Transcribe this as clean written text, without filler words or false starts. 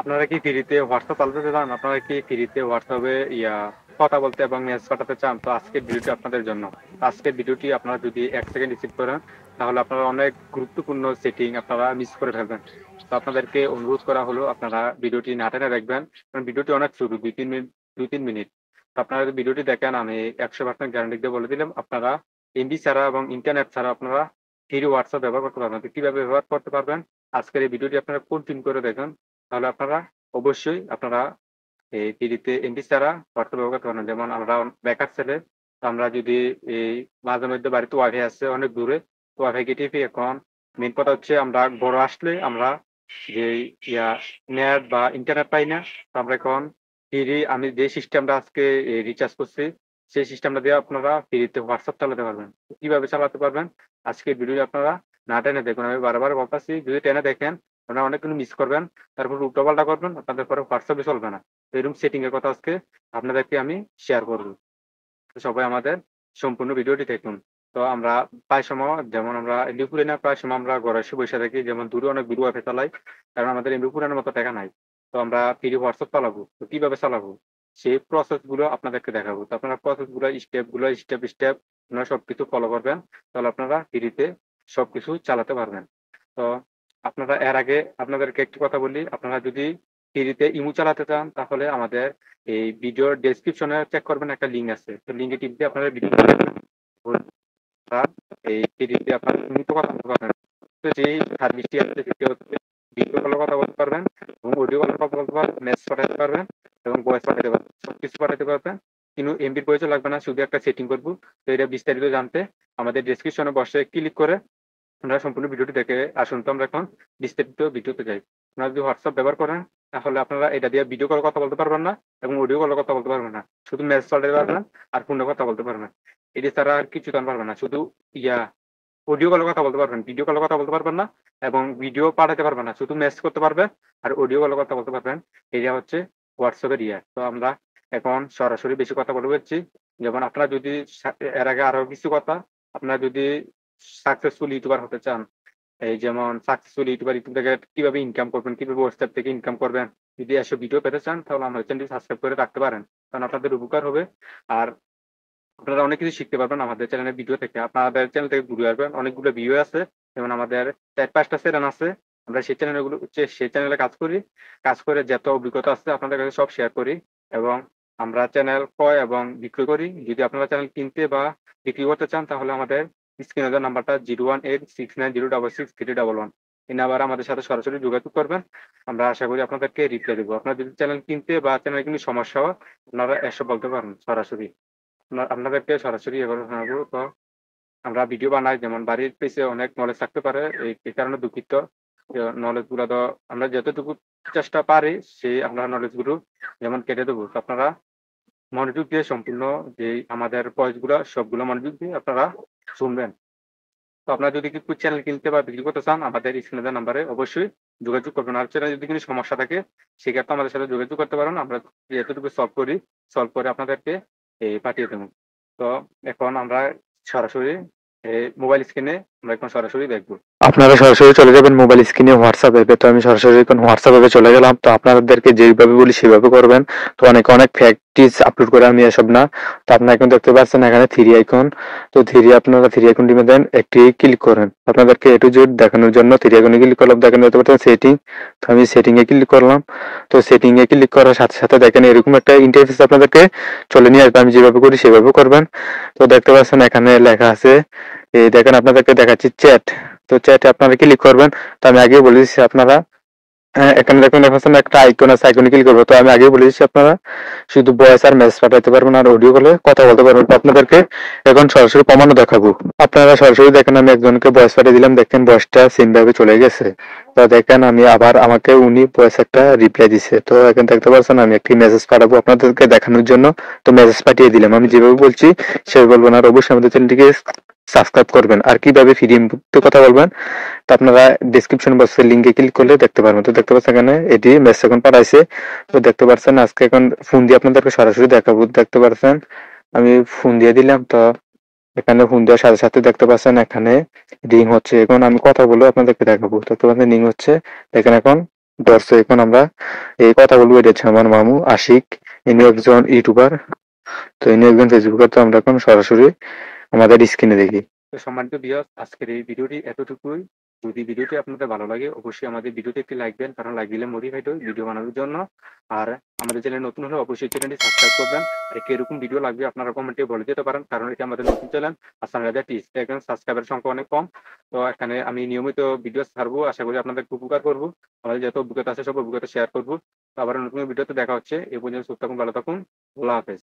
আপনারা কি ফ্রিতে হোয়াটসঅ্যাপ চালাতে চান? আপনারা কি ফ্রিতে হোয়াটসঅ্যাপে কথা বলতে এবং মেসেজ পাঠাতে চান? তো আজকের ভিডিওটি আপনাদের জন্য। আজকের ভিডিওটি আপনারা যদি 1 সেকেন্ড রিসিভ করেন, তাহলে আপনারা অনেক গুরুত্বপূর্ণ সেটিং আপনারা মিস করে ফেলবেন। তো আপনাদেরকে অনুরোধ করা হলো আপনারা ভিডিওটি না টেনে দেখবেন, কারণ ভিডিওটি অনেক ছোট, 2-3 মিনিট। 2-3 মিনিট। তো আপনারা যদি ভিডিওটি দেখেন, আমি 100% গ্যারান্টি দিয়ে বলে দিলাম, আপনারা এমবি ছাড়া এবং ইন্টারনেট ছাড়া আপনারা ফ্রি হোয়াটসঅ্যাপ ব্যবহার করতে পারবেন। তো কিভাবে ব্যবহার করতে পারবেন, আজকের এই ভিডিওটি আপনারা কন্টিনিউ করে দেখেন, তাহলে আপনারা অবশ্যই আপনারা এই ফ্রিতে এমবি ছাড়া হোয়াটসঅ্যাপ ব্যবহার করতে পারেন। যেমন আমরা বেকার ছেলে, তো আমরা যদি এই মাঝে মধ্যে বাড়িতে ওয়াইফাই আছে অনেক দূরে, তো ওয়াইফাই কেটে এখন মেন কথা হচ্ছে আমরা ঘরে আসলে আমরা যে নেট বা ইন্টারনেট পাই না। তো আমরা এখন ফ্রি, আমি যে সিস্টেমটা আজকে রিচার্জ করছি, সেই সিস্টেমটা দিয়ে আপনারা ফ্রিতে হোয়াটসঅ্যাপ চালাতে পারবেন। কিভাবে চালাতে পারবেন আজকে ভিডিও আপনারা না টেনে দেখুন। আমি বারবার বলতেছি, যদি টেনে দেখেন আপনারা অনেক কিছু মিস করবেন, তারপর উল্টোপাল্টা করবেন, আপনাদের পরে হোয়াটসঅ্যাপে চলবে না। তো এরকম সেটিং এর কথা আজকে আপনাদেরকে আমি শেয়ার করব। তো সবাই আমাদের সম্পূর্ণ ভিডিওটি দেখুন। তো আমরা প্রায় সময়, যেমন আমরা দুপুরে না, প্রায় সময় আমরা ঘরে এসে বসে থাকি, যেমন দূরে অনেক দূর ওয়াইফাই চালাই, কারণ আমাদের দুপুরের মতো টাকা নাই। তো আমরা ফ্রি হোয়াটসঅ্যাপ চালাবো, তো কিভাবে চালাবো সেই প্রসেস গুলো আপনাদেরকে দেখাবো। তো আপনারা প্রসেস গুলো, স্টেপ স্টেপ আপনারা সবকিছু ফলো করবেন, তাহলে আপনারা ফ্রিতে সবকিছু চালাতে পারবেন। তো আপনারা এর আগে আপনাদেরকে একটি কথা বলি, আপনারা যদি ফ্রিতে ইমু চালাতে চান, তাহলে আমাদের এই ভিডিওর ডেসক্রিপশনে চেক করবেন, একটা লিঙ্ক আছে। তো লিঙ্কে টিপ দিয়ে আপনারা ভিডিও এই ফ্রিতে আপনারা সীমিত কথা বলতে পারবেন। তো যেই সার্ভিসটি আছে সেটি হচ্ছে ভিডিও কলে কথা বলতে পারবেন এবং অডিও কলে কথা বলতে পারবেন, মেসেজ পাঠাতে পারবেন এবং ভয়েস পাঠাতে পারবেন, সবকিছু পাঠাতে পারবেন। কিন্তু এমবির প্রয়োজন লাগবে না, শুধু একটা সেটিং করবো। তো এটা বিস্তারিত জানতে আমাদের ডেসক্রিপশনে বসে ক্লিক করে আপনারা সম্পূর্ণ ভিডিওটি দেখে আসুন। তো আমরা এখন বিস্তারিত ভিডিওতে যাই। আপনারা যদি হোয়াটসঅ্যাপ ব্যবহার করেন, তাহলে আপনারা এটা দিয়ে ভিডিও কলে কথা বলতে পারবেন না এবং অডিও কলে কথা বলতে পারবেন না, শুধু মেসেজ পাঠাতে পারবেন আর ফোনে কথা বলতে পারবেন। এটি ছাড়া আর কিছু জানতে পারবেন না, শুধু ইয়া অডিও কলে কথা বলতে পারবেন, ভিডিও কলে কথা বলতে পারবেন না এবং ভিডিও পাঠাতে পারবেন না, শুধু মেসেজ করতে পারবেন আর অডিও কলে কথা বলতে পারবেন। এটা হচ্ছে হোয়াটসঅ্যাপের ইয়া। তো আমরা এখন সরাসরি বেশি কথা বলে বলছি। যেমন আপনারা যদি এর আগে আরো কিছু কথা, আপনারা যদি সাকসেসফুল ইউটিউবার হতে চান, এই যেমন সাকসেসফুল ইউটিউবার, ইউটিউব থেকে কিভাবে ইনকাম করবেন, কিভাবে হোয়াটসঅ্যাপ থেকে ইনকাম করবেন, যদি এসব ভিডিও পেতে চান, তাহলে আমার চ্যানেলটি সাবস্ক্রাইব করে রাখতে পারেন, কারণ আপনাদের উপকার হবে। আর আপনারা অনেক কিছু শিখতে পারবেন আমাদের চ্যানেলের ভিডিও থেকে। আপনাদের চ্যানেল থেকে ঘুরে আসবেন, অনেকগুলো ভিডিও আছে, যেমন আমাদের 4-5টা চ্যানেল আছে। আমরা সেই চ্যানেলগুলো, সেই চ্যানেলে কাজ করি, কাজ করে যত অভিজ্ঞতা আছে আপনাদের কাছে সব শেয়ার করি। এবং আমরা চ্যানেল ক্রয় এবং বিক্রয় করি। যদি আপনারা চ্যানেল কিনতে বা বিক্রি করতে চান, তাহলে আমাদের স্ক্রিনে দেওয়া নাম্বারটা 01869069311, এই নাম্বারে আমাদের সাথে সরাসরি যোগাযোগ করবেন। আমরা আশা করি আপনাদেরকে রিপ্লাই দেবো। আপনার যদি চ্যানেল কিনতে বা চ্যানেলে কোনো সমস্যা হয়, আপনারা এসব বলতে পারেন সরাসরি, আপনাদেরকে সরাসরি এগুলো শোনাবো। তো আমরা ভিডিও বানাই, যেমন বাড়ির পিছে অনেক নলেজ থাকতে পারে, এই কারণে দুঃখিত। নলেজ গুলো তো আমরা যতটুকু চেষ্টা পারি সেই আমরা নলেজ গুলো যেমন কেটে দেবো। তো আপনারা মনোযোগ দিয়ে সম্পূর্ণ যে আমাদের পয়েন্ট গুলো সবগুলো মনোযোগ দিয়ে আপনারা শুনবেন। তো আপনারা যদি কিছু চ্যানেল কিনতে বা বিক্রি করতে চান, আমাদের স্ক্রিনে দেওয়া নাম্বারে অবশ্যই যোগাযোগ করবেন। আর চ্যানেলে যদি কোনো সমস্যা থাকে, সেক্ষেত্রে আমাদের সাথে যোগাযোগ করতে পারেন, আমরা যতটুকু সলভ করে আপনাদেরকে পাঠিয়ে দেবো। তো এখন আমরা সরাসরি মোবাইল স্ক্রিনে আমরা এখন সরাসরি দেখবো। আপনারা সরাসরি চলে যাবেন মোবাইল স্ক্রিনে হোয়াটসঅ্যাপ অ্যাপে। তো আমি সরাসরি এখন হোয়াটসঅ্যাপ অ্যাপে চলে গেলাম। তো আপনাদেরকে যেভাবে বলি সেভাবে করবেন। তো অনেক ফ্যাক্টিস আপলোড করে আমি এসব না। তো আপনারা এখন দেখতে পাচ্ছেন এখানে থ্রি আইকন। তো আপনারা থ্রি আইকন টিপে দেন, একটি ক্লিক করেন। আপনাদেরকে এ টু জেড দেখানোর জন্য থ্রি আইকনে ক্লিক করলাম। দেখেন দেখতে পাচ্ছেন সেটিং। তো আমি সেটিং এ ক্লিক করলাম। তো সেটিং এ ক্লিক করার সাথে সাথে দেখেন এরকম একটা ইন্টারফেস আপনাদেরকে চলে নিয়ে আসবে। আমি যেভাবে করি সেভাবে করবেন। তো দেখতে পাচ্ছেন এখানে লেখা আছে, এই দেখেন আপনাদেরকে দেখাচ্ছি চ্যাট। তো চ্যাটে আপনারা ক্লিক করবেন। তো আমি আগেই বলে দিচ্ছি আপনারা, এখানে দেখুন এখন একটা আইকন আছে, আইকনে ক্লিক করবো। তো আমি আগেই বলে দিচ্ছি আপনারা শুধু ভয়েস আর মেসেজ পাঠাতে পারবেন আর অডিও কলে কথা বলতে পারবেন। তো আপনাদেরকে এখন সরাসরি প্রমাণও দেখাবো। আপনারা সরাসরি দেখেন, আমি একজনকে ভয়েস পাঠিয়ে দিলাম, দেখেন ভয়েসটা সেম ভাবে চলে গেছে। তো দেখেন আমি আবার আমাকে উনি ভয়েস একটা রিপ্লাই দিছে। তো এখন দেখতে পাচ্ছেন আমি একটি মেসেজ পাঠাবো আপনাদেরকে দেখানোর জন্য। তো মেসেজ পাঠিয়ে দিলাম, আমি যেভাবে বলছি সেভাবে বলবেন আর অবশ্যই আমাদের চ্যানেলটিকে সাবস্ক্রাইব করবেন। আর কিভাবে ফ্রি ইনপুটে কথা বলবেন, তো আপনারা ডেসক্রিপশন বক্সের লিঙ্কে ক্লিক করলে দেখতে পারবেন। তো দেখতে পাচ্ছেন এখানে এটি মেসেজ এখন পাঠাইছে। তো দেখতে পাচ্ছেন আজকে এখন ফোন দিয়ে আপনাদেরকে সরাসরি দেখাবো। দেখতে পাচ্ছেন আমি ফোন দিয়ে দিলাম। তো এখানে ফোন দেওয়ার সাথে সাথে দেখতে পাচ্ছেন এখানে রিং হচ্ছে। এখন আমি কথা বলে আপনাদেরকে দেখাবো। দেখতে পাচ্ছেন রিং হচ্ছে, দেখেন এখন দর্শক এখন আমরা এই কথা বলবো, এটা হচ্ছে আমার মামু আশিক। ইনি একজন ইউটিউবার, তো ইনি একজন ফেসবুকার। তো আমরা এখন সরাসরি আমাদের স্ক্রিনে দেখি। তো সম্মানিত ভিউয়ার্স, আজকের এই ভিডিওটি এতটুকুই। যদি ভিডিওটি আপনাদের ভালো লাগে অবশ্যই আমাদের ভিডিওতে একটি লাইক দেন, কারণ লাইক দিলে মোটিভেট হই ভিডিও বানানোর জন্য। আর আমাদের চ্যানেল নতুন হলে অবশ্যই চ্যানেলটি সাবস্ক্রাইব করবেন। আর কিরকম ভিডিও লাগবে আপনারা কমেন্টে বলে দিতে পারেন, কারণ এটা আমাদের নতুন চ্যানেল। আর চ্যানেলটি এখন সাবস্ক্রাইবের সংখ্যা অনেক কম। তো এখানে আমি নিয়মিত ভিডিও ছাড়বো, আশা করি আপনাদের উপকার করবো। আমাদের যত অভিজ্ঞতা আছে সব অভিজ্ঞতা শেয়ার করবো। তো আবার নতুন ভিডিওতে দেখা হচ্ছে। এই পর্যন্ত সুস্থ থাকুন, ভালো থাকুন। আল্লাহ হাফেজ।